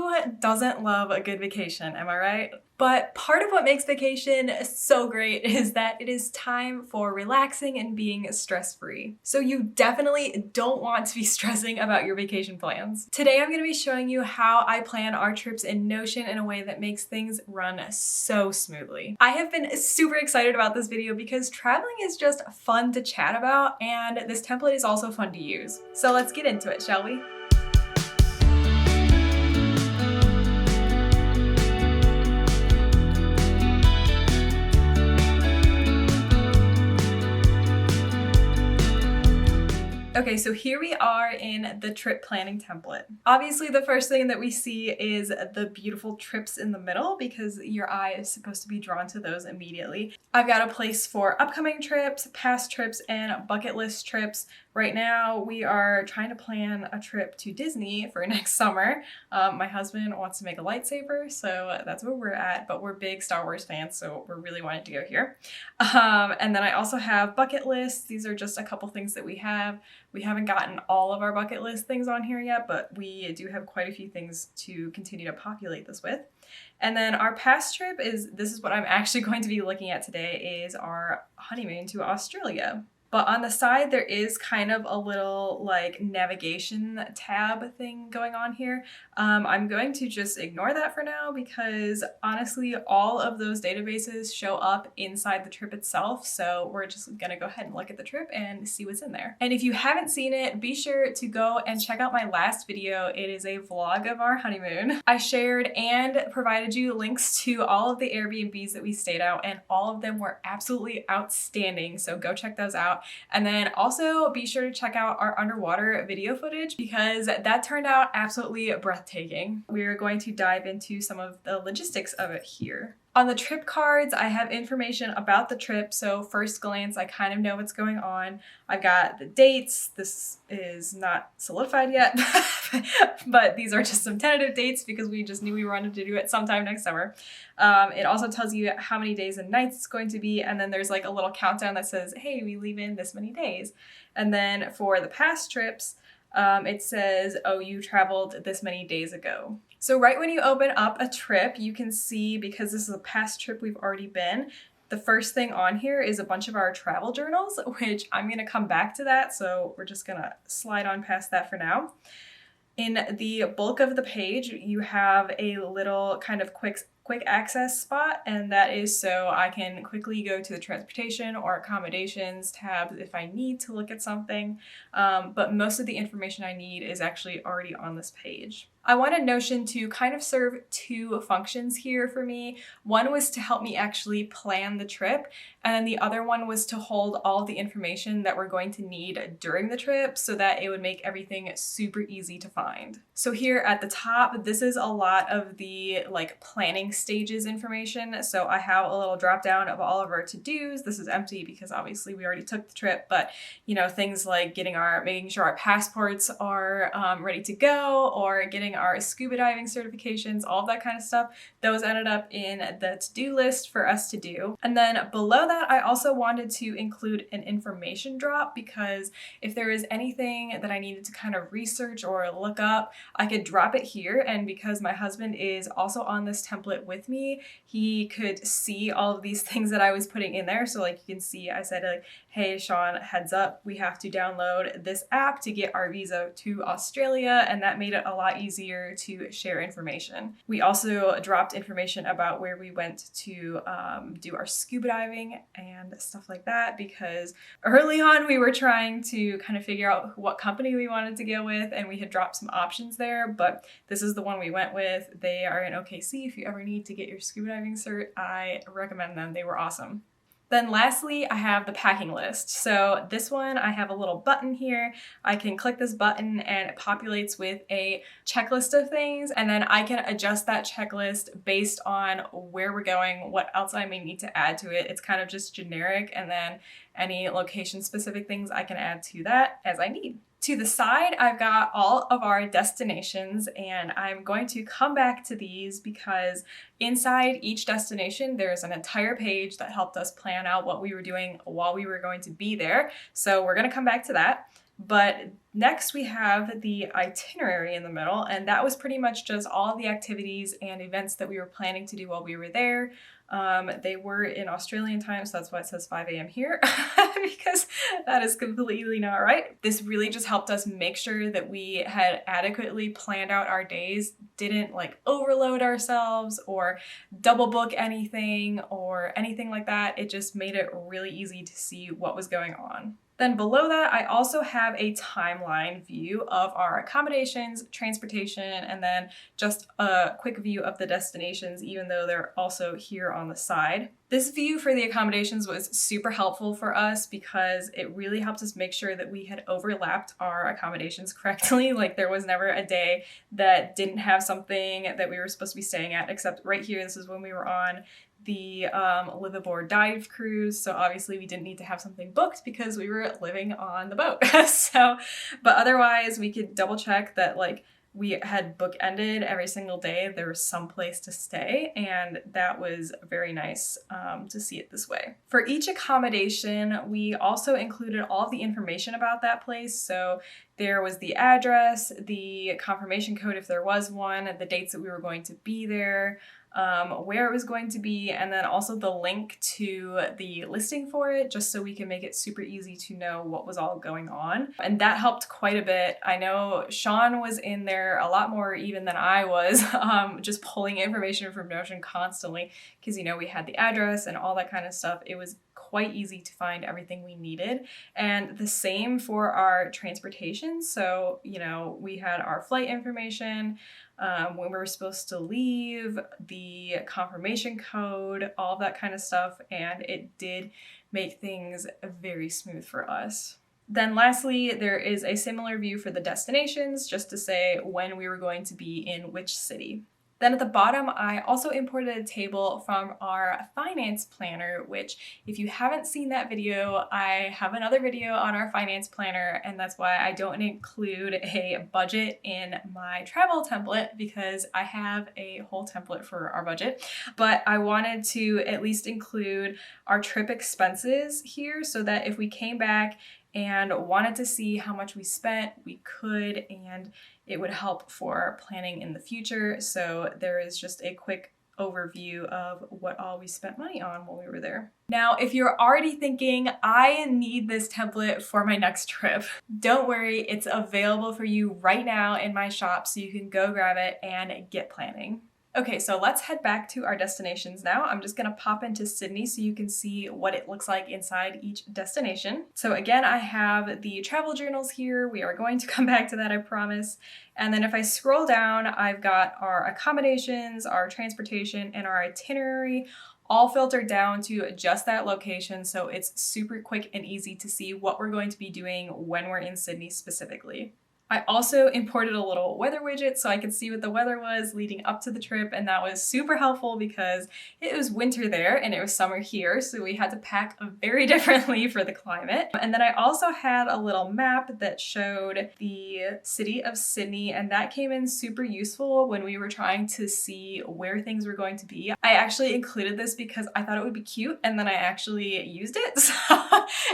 Who doesn't love a good vacation, am I right? But part of what makes vacation so great is that it is time for relaxing and being stress-free. So you definitely don't want to be stressing about your vacation plans. Today I'm going to be showing you how I plan our trips in Notion in a way that makes things run so smoothly. I have been super excited about this video because traveling is just fun to chat about, and this template is also fun to use. So let's get into it, shall we? Okay, so here we are in the trip planning template. Obviously, the first thing that we see is the beautiful trips in the middle because your eye is supposed to be drawn to those immediately. I've got a place for upcoming trips, past trips, and bucket list trips. Right now, we are trying to plan a trip to Disney for next summer. My husband wants to make a lightsaber, so that's where we're at, but we're big Star Wars fans, so we're really wanting to go here. And then I also have bucket lists. These are just a couple things that we have. We haven't gotten all of our bucket list things on here yet, but we do have quite a few things to continue to populate this with. And then our past trip this is what I'm actually going to be looking at today, is our honeymoon to Australia. But on the side, there is kind of a little like navigation tab thing going on here. I'm going to just ignore that for now because honestly, all of those databases show up inside the trip itself. So we're just gonna go ahead and look at the trip and see what's in there. And if you haven't seen it, be sure to go and check out my last video. It is a vlog of our honeymoon. I shared and provided you links to all of the Airbnbs that we stayed at, and all of them were absolutely outstanding. So go check those out. And then also be sure to check out our underwater video footage because that turned out absolutely breathtaking. We're going to dive into some of the logistics of it here. On the trip cards, I have information about the trip, so first glance, I kind of know what's going on. I've got the dates. This is not solidified yet, but these are just some tentative dates because we just knew we wanted to do it sometime next summer. It also tells you how many days and nights it's going to be, and then there's like a little countdown that says, hey, we leave in this many days. And then for the past trips, it says, oh, you traveled this many days ago. So right when you open up a trip, you can see, because this is a past trip we've already been, the first thing on here is a bunch of our travel journals, which I'm going to come back to that. So we're just going to slide on past that for now. In the bulk of the page, you have a little kind of quick access spot, and that is so I can quickly go to the transportation or accommodations tabs if I need to look at something, but most of the information I need is actually already on this page. I wanted Notion to kind of serve two functions here for me. One was to help me actually plan the trip, and then the other one was to hold all the information that we're going to need during the trip so that it would make everything super easy to find. So here at the top, this is a lot of the like planning stages information. So I have a little drop down of all of our to-dos. This is empty because obviously we already took the trip, but you know, things like making sure our passports are ready to go, or getting our scuba diving certifications, all of that kind of stuff. Those ended up in the to-do list for us to do. And then below that, I also wanted to include an information drop because if there is anything that I needed to kind of research or look up, I could drop it here. And because my husband is also on this template with me, he could see all of these things that I was putting in there. So like you can see, I said like, hey, Sean, heads up, we have to download this app to get our visa to Australia. And that made it a lot easier to share information. We also dropped information about where we went to do our scuba diving and stuff like that, because early on we were trying to kind of figure out what company we wanted to go with, and we had dropped some options there, but this is the one we went with. They are in OKC. If you ever need to get your scuba diving cert, I recommend them. They were awesome. Then lastly, I have the packing list. So this one, I have a little button here. I can click this button and it populates with a checklist of things, and then I can adjust that checklist based on where we're going, what else I may need to add to it. It's kind of just generic, and then any location specific things I can add to that as I need. To the side, I've got all of our destinations, and I'm going to come back to these because inside each destination, there's an entire page that helped us plan out what we were doing while we were going to be there. So we're going to come back to that. But next we have the itinerary in the middle, and that was pretty much just all the activities and events that we were planning to do while we were there. They were in Australian time, so that's why it says 5 a.m. here, because that is completely not right. This really just helped us make sure that we had adequately planned out our days, didn't like overload ourselves or double book anything or anything like that. It just made it really easy to see what was going on. Then below that, I also have a timeline view of our accommodations, transportation, and then just a quick view of the destinations, even though they're also here on the side. This view for the accommodations was super helpful for us because it really helped us make sure that we had overlapped our accommodations correctly. Like there was never a day that didn't have something that we were supposed to be staying at, except right here, this is when we were on the live aboard dive cruise, so obviously we didn't need to have something booked because we were living on the boat. But otherwise we could double check that like we had bookended every single day. There was some place to stay, and that was very nice to see it this way. For each accommodation, we also included all of the information about that place. So there was the address, the confirmation code if there was one, the dates that we were going to be there, where it was going to be, and then also the link to the listing for it, just so we can make it super easy to know what was all going on. And that helped quite a bit. I know Sean was in there a lot more even than I was, just pulling information from Notion constantly, because, you know, we had the address and all that kind of stuff. It was quite easy to find everything we needed. And the same for our transportation. So, you know, we had our flight information, when we were supposed to leave, the confirmation code, all of that kind of stuff, and it did make things very smooth for us. Then lastly, there is a similar view for the destinations, just to say when we were going to be in which city. Then at the bottom, I also imported a table from our finance planner, which if you haven't seen that video, I have another video on our finance planner, and that's why I don't include a budget in my travel template, because I have a whole template for our budget. But I wanted to at least include our trip expenses here so that if we came back and wanted to see how much we spent, we could, and it would help for planning in the future. So there is just a quick overview of what all we spent money on while we were there. Now, if you're already thinking, I need this template for my next trip, don't worry, it's available for you right now in my shop, so you can go grab it and get planning. Okay, so let's head back to our destinations now. I'm just gonna pop into Sydney so you can see what it looks like inside each destination. So again, I have the travel journals here. We are going to come back to that, I promise. And then if I scroll down, I've got our accommodations, our transportation, and our itinerary all filtered down to just that location, so it's super quick and easy to see what we're going to be doing when we're in Sydney specifically. I also imported a little weather widget so I could see what the weather was leading up to the trip, and that was super helpful because it was winter there and it was summer here, so we had to pack very differently for the climate. And then I also had a little map that showed the city of Sydney, and that came in super useful when we were trying to see where things were going to be. I actually included this because I thought it would be cute, and then I actually used it. So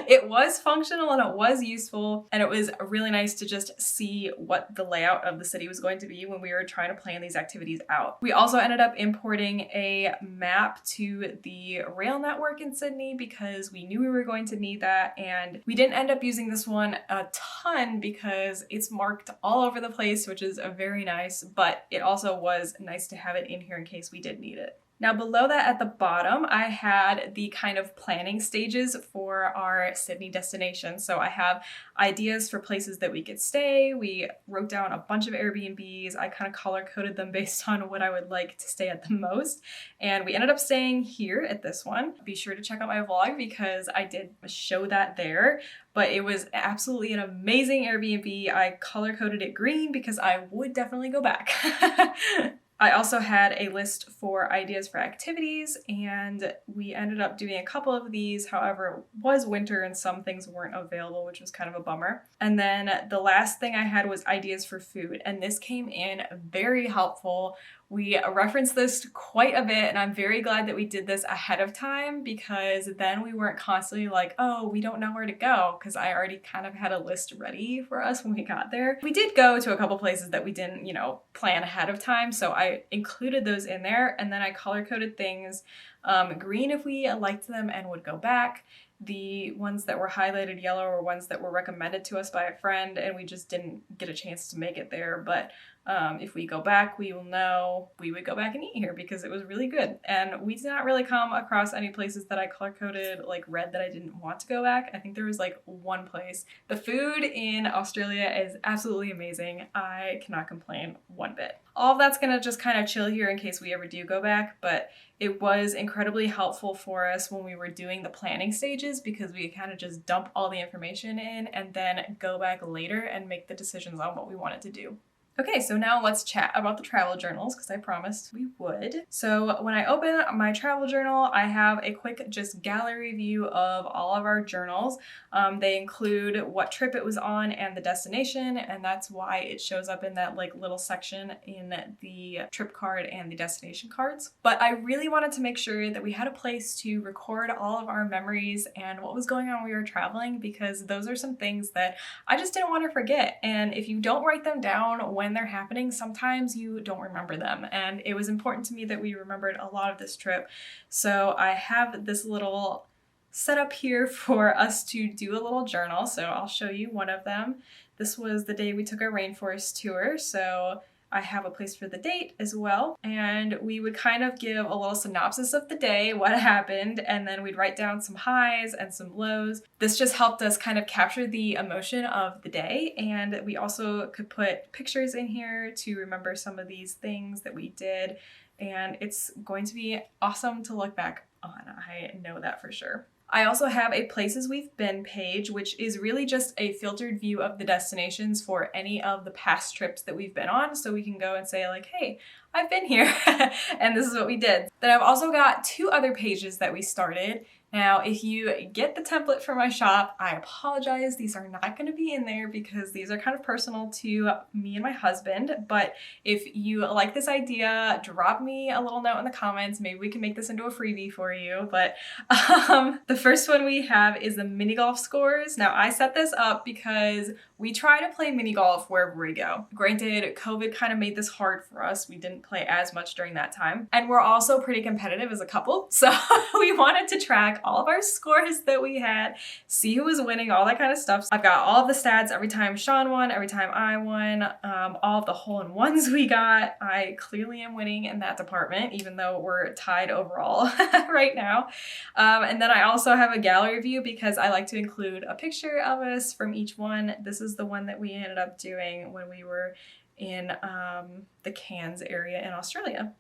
it was functional and it was useful, and it was really nice to just see what the layout of the city was going to be when we were trying to plan these activities out. We also ended up importing a map to the rail network in Sydney because we knew we were going to need that, and we didn't end up using this one a ton because it's marked all over the place, which is very nice, but it also was nice to have it in here in case we did need it. Now below that at the bottom, I had the kind of planning stages for our Sydney destination. So I have ideas for places that we could stay. We wrote down a bunch of Airbnbs. I kind of color coded them based on what I would like to stay at the most. And we ended up staying here at this one. Be sure to check out my vlog because I did show that there. But it was absolutely an amazing Airbnb. I color coded it green because I would definitely go back. I also had a list for ideas for activities, and we ended up doing a couple of these. However, it was winter and some things weren't available, which was kind of a bummer. And then the last thing I had was ideas for food, and this came in very helpful We referenced this quite a bit, and I'm very glad that we did this ahead of time because then we weren't constantly like, oh, we don't know where to go, because I already kind of had a list ready for us when we got there. We did go to a couple places that we didn't, you know, plan ahead of time, so I included those in there, and then I color-coded things green if we liked them and would go back. The ones that were highlighted yellow were ones that were recommended to us by a friend and we just didn't get a chance to make it there, but if we go back, we will know we would go back and eat here because it was really good. And we did not really come across any places that I color-coded like red that I didn't want to go back. I think there was like one place. The food in Australia is absolutely amazing. I cannot complain one bit. All of that's gonna just kind of chill here in case we ever do go back, but it was incredibly helpful for us when we were doing the planning stages because we kind of just dump all the information in and then go back later and make the decisions on what we wanted to do. Okay, so now let's chat about the travel journals because I promised we would. So when I open my travel journal, I have a quick just gallery view of all of our journals. They include what trip it was on and the destination, and that's why it shows up in that like little section in the trip card and the destination cards. But I really wanted to make sure that we had a place to record all of our memories and what was going on when we were traveling because those are some things that I just didn't want to forget. And if you don't write them down when they're happening, sometimes you don't remember them. And it was important to me that we remembered a lot of this trip. So I have this little setup here for us to do a little journal. So I'll show you one of them. This was the day we took our rainforest tour. So I have a place for the date as well. And we would kind of give a little synopsis of the day, what happened, and then we'd write down some highs and some lows. This just helped us kind of capture the emotion of the day. And we also could put pictures in here to remember some of these things that we did. And it's going to be awesome to look back on. I know that for sure. I also have a places we've been page, which is really just a filtered view of the destinations for any of the past trips that we've been on. So we can go and say like, hey, I've been here and this is what we did. Then I've also got two other pages that we started. Now, if you get the template from my shop, I apologize. These are not going to be in there because these are kind of personal to me and my husband. But if you like this idea, drop me a little note in the comments. Maybe we can make this into a freebie for you. But the first one we have is the mini golf scores. Now, I set this up because we try to play mini golf wherever we go. Granted, COVID kind of made this hard for us. We didn't play as much during that time. And we're also pretty competitive as a couple. So we wanted to track all of our scores that we had, see who was winning, all that kind of stuff. I've got all of the stats every time Sean won, every time I won, all of the hole-in-ones we got. I clearly am winning in that department, even though we're tied overall right now. And then I also have a gallery view because I like to include a picture of us from each one. This is the one that we ended up doing when we were in the Cairns area in Australia.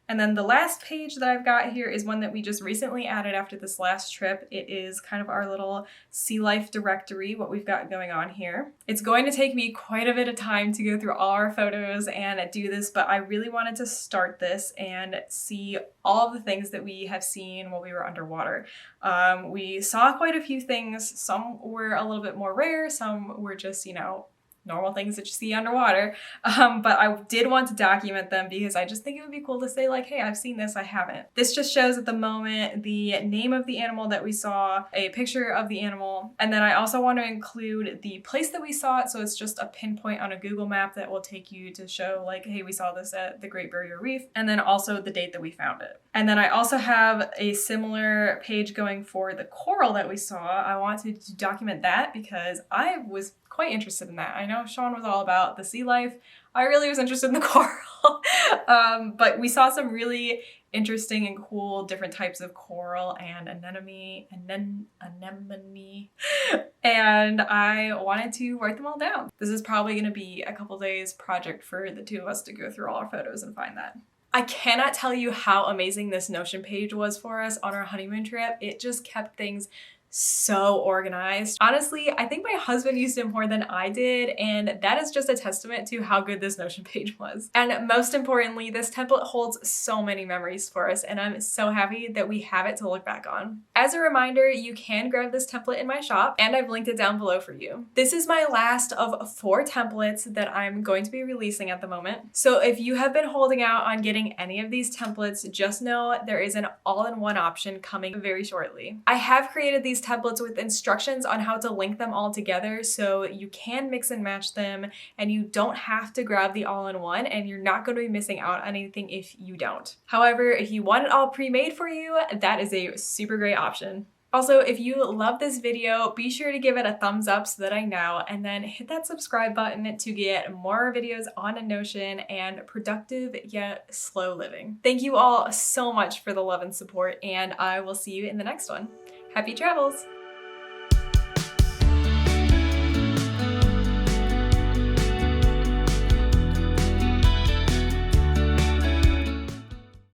And then the last page that I've got here is one that we just recently added after this last trip. It is kind of our little sea life directory, what we've got going on here. It's going to take me quite a bit of time to go through all our photos and do this, but I really wanted to start this and see all of the things that we have seen while we were underwater. We saw quite a few things. Some were a little bit more rare. Some were just, you know, normal things that you see underwater. But I did want to document them because I just think it would be cool to say like, hey, I've seen this, I haven't. This just shows at the moment the name of the animal that we saw, a picture of the animal, and then I also want to include the place that we saw it, so it's just a pinpoint on a Google map that will take you to show like, hey, we saw this at the Great Barrier Reef, and then also the date that we found it. And then I also have a similar page going for the coral that we saw. I wanted to document that because I was quite interested in that. I know Sean was all about the sea life. I really was interested in the coral. But we saw some really interesting and cool different types of coral and anemone, and I wanted to write them all down. This is probably going to be a couple days project for the two of us to go through all our photos and find that. I cannot tell you how amazing this Notion page was for us on our honeymoon trip. It just kept things so organized. Honestly, I think my husband used it more than I did, and that is just a testament to how good this Notion page was. And most importantly, this template holds so many memories for us, and I'm so happy that we have it to look back on. As a reminder, you can grab this template in my shop, and I've linked it down below for you. This is my last of 4 templates that I'm going to be releasing at the moment. So if you have been holding out on getting any of these templates, just know there is an all-in-one option coming very shortly. I have created these templates with instructions on how to link them all together so you can mix and match them and you don't have to grab the all-in-one, and you're not going to be missing out on anything if you don't. However, if you want it all pre-made for you, that is a super great option. Also, if you love this video, be sure to give it a thumbs up so that I know, and then hit that subscribe button to get more videos on a Notion and productive yet slow living. Thank you all so much for the love and support, and I will see you in the next one. Happy travels!